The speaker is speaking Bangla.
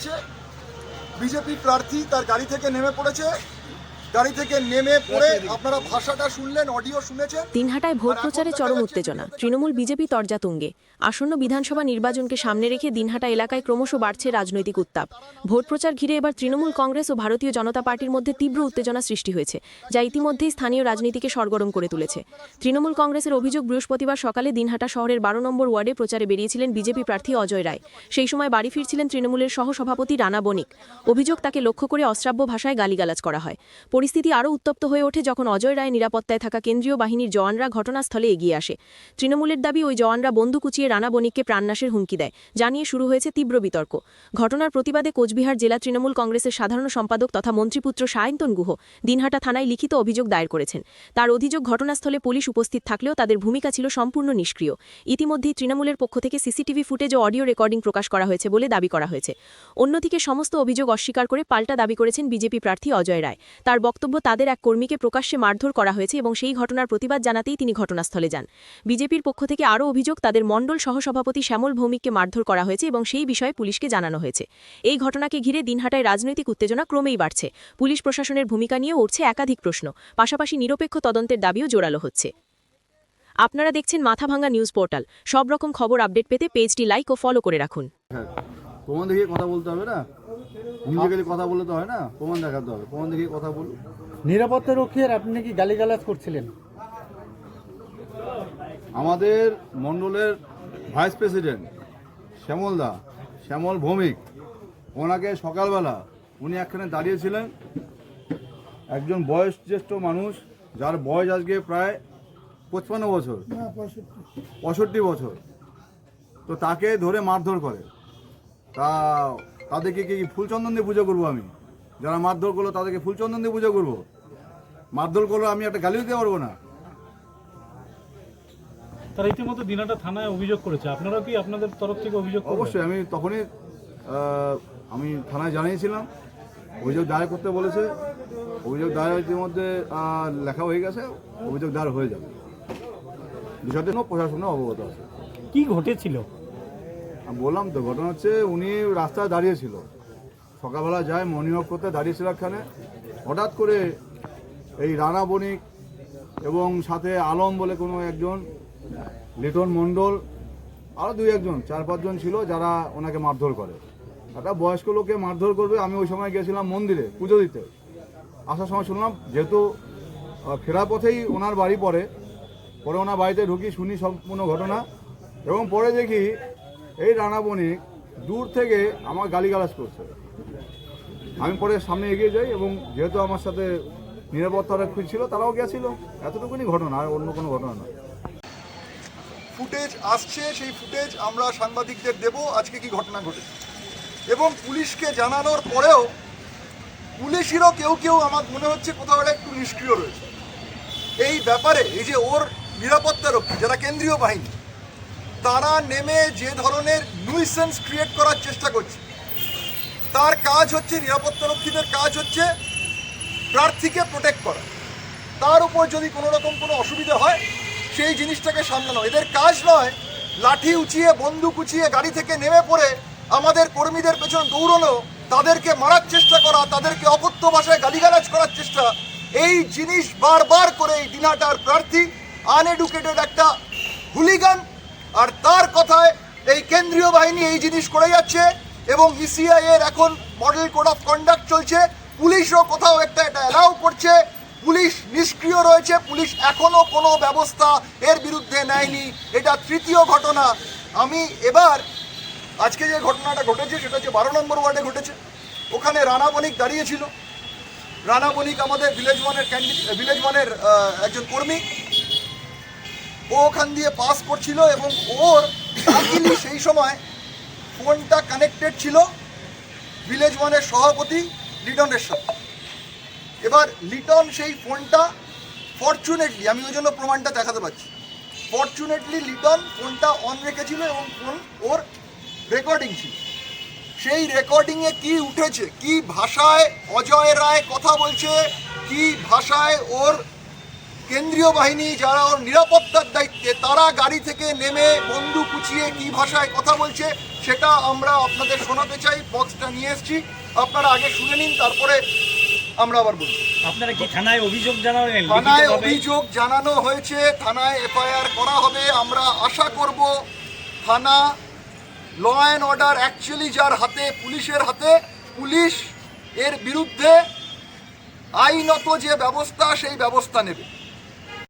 যাচ্ছে, বিজেপি প্রার্থী তার গাড়ি থেকে নেমে পড়েছে, গাড়ি থেকে নেমে পড়ে আপনারা ভাষাটা শুনলেন, অডিও শুনেছেন। দিনহাটায় ভোট প্রচারে চরম উত্তেজনা, তৃণমূল বিজেপি তরজা তুঙ্গে। আসন্ন বিধানসভা নির্বাচনকে সামনে রেখে দিনহাটা এলাকায় ক্রমশ বাড়ছে রাজনৈতিক উত্তাপ। ভোট প্রচার ঘিরে এবার তৃণমূল কংগ্রেস ও ভারতীয় জনতা পার্টির মধ্যে তীব্র উত্তেজনা সৃষ্টি হয়েছে, যা ইতিমধ্যেই স্থানীয় রাজনীতিকে সরগরম করে তুলেছে। তৃণমূল কংগ্রেসের অভিযোগ, বৃহস্পতিবার সকালে দিনহাটা শহরের 12 নম্বর ওয়ার্ডে প্রচারে বেরিয়েছিলেন বিজেপি প্রার্থী অজয় রায়। সেই সময় বাড়ি ফিরছিলেন তৃণমূলের সহসভাপতি রানা বণিক। অভিযোগ, তাকে লক্ষ্য করে অশ্রাব্য ভাষায় গালিগালাজ করা হয়। পরিস্থিতি আরও উত্তপ্ত হয়ে ওঠে যখন অজয় রায় নিরাপত্তায় থাকা কেন্দ্রীয় বাহিনীর জওয়ানরা ঘটনাস্থলে এগিয়ে আসে। তৃণমূলের দাবি, ওই জওয়ানরা বন্দুক উঁচিয়ে রানা বণিককে প্রাণনাশের হুমকি দেয়, জানিয়ে শুরু হয়েছে তীব্র বিতর্ক। ঘটনার প্রতিবাদে কোচবিহার জেলা তৃণমূল কংগ্রেসের সাধারণ সম্পাদক তথা মন্ত্রীপুত্র সায়ন্তন গুহ দিনহাটা থানায় লিখিত অভিযোগ দায়ের করেছেন। তার অভিযোগ, ঘটনাস্থলে পুলিশ উপস্থিত থাকলেও তাদের ভূমিকা ছিল সম্পূর্ণ নিষ্ক্রিয়। ইতিমধ্যেই তৃণমূলের পক্ষ থেকে সিসিটিভি ফুটেজ ও অডিও রেকর্ডিং প্রকাশ করা হয়েছে বলে দাবি করা হয়েছে। অন্যদিকে সমস্ত অভিযোগ অস্বীকার করে পাল্টা দাবি করেছেন বিজেপি প্রার্থী অজয় রায়। তার বক্তব্য, তাদের এক কর্মীকে প্রকাশ্যে মারধর করা হয়েছে এবং সেই ঘটনার প্রতিবাদ জানাতেই তিনি ঘটনাস্থলে যান। বিজেপির পক্ষ থেকে আরও অভিযোগ, তাদের মণ্ডল সহসভাপতি শ্যামল ভৌমিককে মারধর করা হয়েছে এবং সেই বিষয়ে পুলিশকে জানানো হয়েছে। এই ঘটনাকে ঘিরে দিনহাটায় রাজনৈতিক উত্তেজনা ক্রমেই বাড়ছে। পুলিশ প্রশাসনের ভূমিকা নিয়েও উঠছে একাধিক প্রশ্ন, পাশাপাশি নিরপেক্ষ তদন্তের দাবিও জোরালো হচ্ছে। আপনারা দেখছেন মাথাভাঙ্গা নিউজ পোর্টাল। সব রকম খবর আপডেট পেতে পেজটি লাইক ও ফলো করে রাখুন। প্রমাণ দেখিয়ে কথা বলতে হবে না, নিজে কথা বললে তো হয় না, প্রমাণ দেখাতে হবে। প্রমাণ দেখিয়ে কথা বলুন। নিরাপত্তা রক্ষী আর আপনি কি গালিগালাজ করছিলেন? আমাদের মণ্ডলের ভাইস প্রেসিডেন্ট শ্যামল ভৌমিক, ওনাকে সকালবেলা উনি একখানে দাঁড়িয়েছিলেন, একজন বয়োজ্যেষ্ঠ মানুষ যার বয়স আজকে প্রায় 55 বছর, 65 বছর, তো তাকে ধরে মারধর করে। তাদেরকে কি ফুলচন্দন দিয়ে পুজো করবো? আমি যারা মারধর করলো তাদেরকে ফুলচন্দন দিয়ে পুজো করবো? মারধর করলো আমি একটা গালিও দিতে পারবো না? তারা ইতিমধ্যে দিনহাটা থানায় অভিযোগ করেছে, আপনারা কি আপনাদের তরফ থেকে অভিযোগ? অবশ্যই, আমি তখনই আমি থানায় জানিয়েছিলাম, অভিযোগ দায়ের করতে বলেছে। অভিযোগ দায়ের ইতিমধ্যে লেখা হয়ে গেছে, অভিযোগ দায়ের হয়ে যাবে। বিষয়টি প্রশাসনে অবগত আছে। কি ঘটেছিল? আমি বললাম তো, ঘটনা হচ্ছে উনি রাস্তায় দাঁড়িয়েছিল, সকালবেলা যায় মর্নিং ওয়াক করতে দাঁড়িয়েছিল এখানে, হঠাৎ করে এই রানা বণিক এবং সাথে আলম বলে কোনো একজন, লিটন মণ্ডল, আরও 2-1 4-5 জন ছিল যারা ওনাকে মারধর করে। একটা বয়স্ক লোককে মারধর করবে। আমি ওই সময় গেছিলাম মন্দিরে পুজো দিতে, আসার সময় শুনলাম, যেহেতু ফেরার পথেই ওনার বাড়ি পরে ওনার বাড়িতে ঢুকি, শুনি সম্পূর্ণ ঘটনা, এবং পরে দেখি এই রানা বণিক দূর থেকে আমার গালিগালাজ করছে। আমি পরে সামনে এগিয়ে যাই এবং যেহেতু আমার সাথে নিরাপত্তা রক্ষী ছিল, তারাও গেছিল। এতটুকুনি ঘটনা, আর অন্য কোনো ঘটনা নয়। ফুটেজ আসছে, সেই ফুটেজ আমরা সাংবাদিকদের দেব আজকে কি ঘটনা ঘটেছে। এবং পুলিশকে জানানোর পরেও পুলিশেরও কেউ আমার মনে হচ্ছে কোথাও একটু নিষ্ক্রিয় রয়েছে এই ব্যাপারে। এই যে ওর নিরাপত্তা রক্ষী যারা কেন্দ্রীয় বাহিনী, তারা নেমে যে ধরনের নুইসেন্স ক্রিয়েট করার চেষ্টা করছে, তার কাজ হচ্ছে, নিরাপত্তা রক্ষীদের কাজ হচ্ছে প্রার্থীকে প্রোটেক্ট করা। তার উপর যদি কোনো রকম কোনো অসুবিধা হয় সেই জিনিসটাকে সামলানো। এদের কাজ নয় লাঠি উঁচিয়ে, বন্দুক উঁচিয়ে গাড়ি থেকে নেমে পড়ে আমাদের কর্মীদের পেছন দৌড়ানো, তাদেরকে মারার চেষ্টা করা, তাদেরকে অকথ্য ভাষায় গালিগালাজ করার চেষ্টা। এই জিনিস বারবার করে এই দিনহাটার প্রার্থী আনএডুকেটেড একটা হুলিগান, আর তার কথায় এই কেন্দ্রীয় বাহিনী এই জিনিস করে যাচ্ছে। এবং ইসিআই এর এখন মডেল কোড অফ কন্ডাক্ট চলছে, পুলিশও কোথাও এটা অ্যালাউ করছে। পুলিশ নিষ্ক্রিয় রয়েছে, পুলিশ এখনো কোনো ব্যবস্থা এর বিরুদ্ধে নেয়নি। এটা তৃতীয় ঘটনা। আমি এবার আজকে যে ঘটনাটা ঘটেছে সেটা হচ্ছে 12 নম্বর ওয়ার্ডে ঘটেছে। ওখানে রানা বণিক দাঁড়িয়েছিল। রানা বণিক আমাদের ভিলেজ ওয়ানের একজন কর্মী। ও ওখান দিয়ে পাস করছিল এবং ওর সেই সময় ফোনটা কানেক্টেড ছিল ভিলেজ ওয়ানের সভাপতি লিটনের সাথে। এবার লিটন সেই ফোনটা ফরচুনেটলি, আমি ওই জন্য প্রমাণটা দেখাতে পারছি, ফরচুনেটলি লিটন ফোনটা অন রেখেছিল এবং ফোন ওর রেকর্ডিং ছিল। সেই রেকর্ডিংয়ে কি উঠেছে, কি ভাষায় অজয় রায় কথা বলছে, কি ভাষায় ওর কেন্দ্রীয় বাহিনী যারা ওর নিরাপত্তার দায়িত্বে তারা গাড়ি থেকে নেমে বন্দুক উঁচিয়ে কী ভাষায় কথা বলছে সেটা আমরা আপনাদের শোনাতে চাই। বক্সটা নিয়ে এসেছি, আপনারা আগে শুনে নিন, তারপরে আমরা আবার বলছি। আপনারা কি থানায় অভিযোগ জানাবেন? থানায় অভিযোগ জানানো হয়েছে, থানায় এফআইআর করা হবে। আমরা আশা করব থানা ল অ্যান্ড অর্ডার অ্যাকচুয়ালি যার হাতে, পুলিশের হাতে, পুলিশ এর বিরুদ্ধে আইনত যে ব্যবস্থা সেই ব্যবস্থা নেবে।